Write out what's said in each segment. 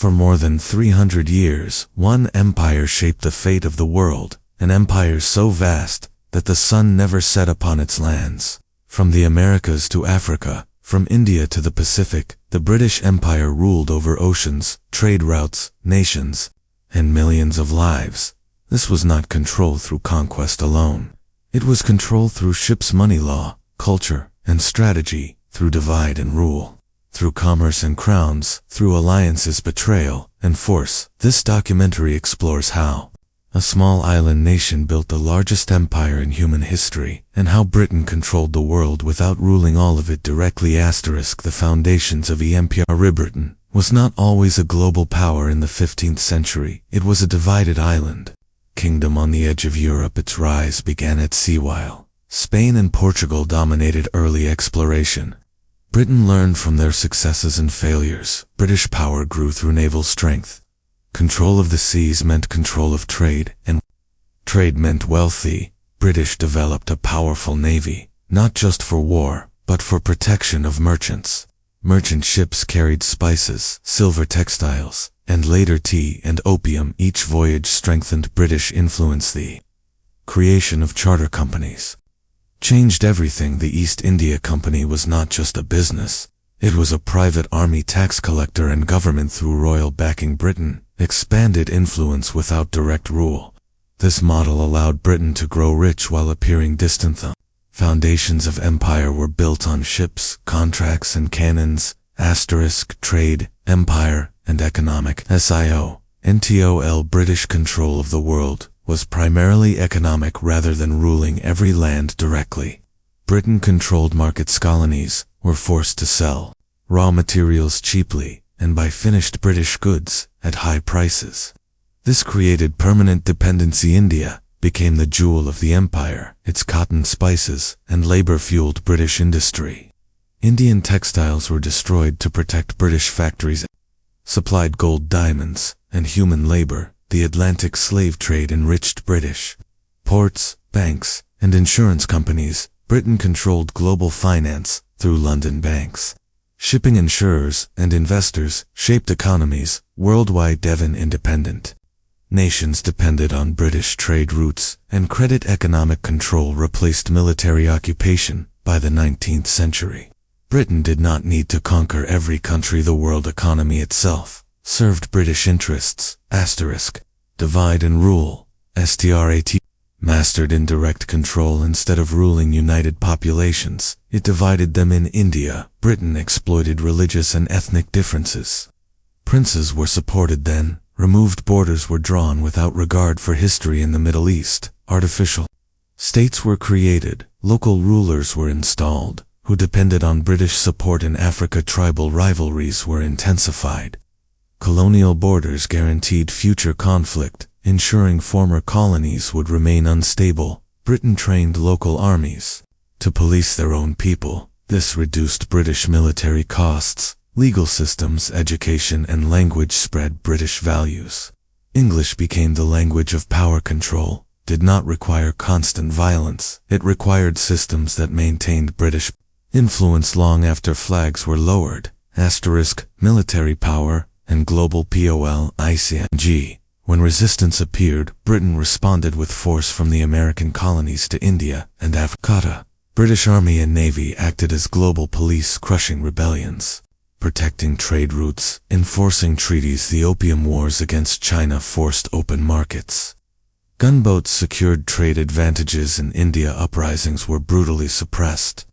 For more than 300 years, one empire shaped the fate of the world, an empire so vast that the sun never set upon its lands. From the Americas to Africa, from India to the Pacific, the British Empire ruled over oceans, trade routes, nations, and millions of lives. This was not control through conquest alone. It was control through ship's money law, culture, and strategy, through divide and rule, through commerce and crowns, through alliances, betrayal, and force. This documentary explores how a small island nation built the largest empire in human history, and how Britain controlled the world without ruling all of it directly. The foundations of the empire. Britain was not always a global power in the 15th century. It was a divided island kingdom on the edge of Europe. Its rise began at sea while Spain and Portugal dominated early exploration. Britain learned from their successes and failures. British power grew through naval strength. Control of the seas meant control of trade, and trade meant wealthy. British developed a powerful navy, not just for war, but for protection of merchants. Merchant ships carried spices, silver, textiles, and later tea and opium. Each voyage strengthened British influence. The creation of charter companies changed everything. The East India Company was not just a business. It was a private army, tax collector, and government through royal backing. Britain expanded influence without direct rule. This model allowed Britain to grow rich while appearing distant. The foundations of empire were built on ships, contracts, and cannons. Trade, empire, and economic. NTOL. British control of the world was primarily economic rather than ruling every land directly. Britain controlled markets. Colonies were forced to sell raw materials cheaply and buy finished British goods at high prices. This created permanent dependency. India became the jewel of the empire. Its cotton, spices, and labor fueled British industry. Indian textiles were destroyed to protect British factories, supplied gold, diamonds, and human labor. The Atlantic slave trade enriched British ports, banks, and insurance companies. Britain controlled global finance through London banks. Shipping, insurers, and investors shaped economies worldwide. Independent nations depended on British trade routes and credit. Economic control replaced military occupation. By the 19th century, Britain did not need to conquer every country. The world economy itself served British interests. Divide and rule. Mastered indirect control. Instead of ruling united populations, it divided them. In India, Britain exploited religious and ethnic differences. Princes were supported then. Removed borders were drawn without regard for history. In the Middle East, artificial states were created. Local rulers were installed who depended on British support. In Africa, tribal rivalries were intensified. Colonial borders guaranteed future conflict, ensuring former colonies would remain unstable. Britain trained local armies to police their own people. This reduced British military costs. Legal systems, education, and language spread British values. English became the language of power. Control did not require constant violence. It required systems that maintained British influence long after flags were lowered. Military power and global policy. When resistance appeared, Britain responded with force from the American colonies to India and Africa. British Army and Navy acted as global police, crushing rebellions, protecting trade routes, enforcing treaties. The Opium Wars against China forced open markets. Gunboats secured trade advantages. In India, uprisings were brutally suppressed.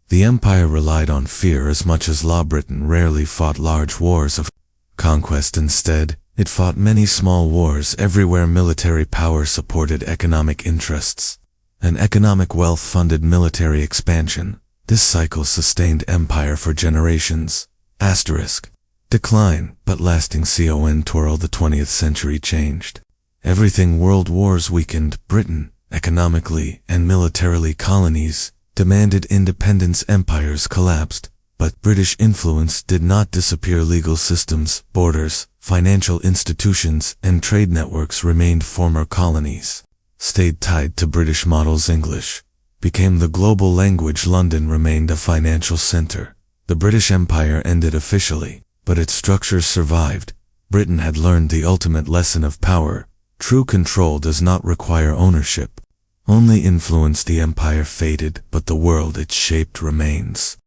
The empire relied on fear as much as law. Britain rarely fought large wars of conquest. Instead, it fought many small wars everywhere. Military power supported economic interests, and economic wealth funded military expansion. This cycle sustained empire for generations. Decline, but lasting. Twirl. The 20th century changed everything. World wars weakened Britain economically and militarily. Colonies demanded independence. Empires collapsed, but British influence did not disappear. Legal systems, borders, financial institutions, and trade networks remained. Former colonies stayed tied to British models. English became the global language. London remained a financial center. The British Empire ended officially, but its structures survived. Britain had learned the ultimate lesson of power. True control does not require ownership. Only influence. The empire faded, but the world it shaped remains.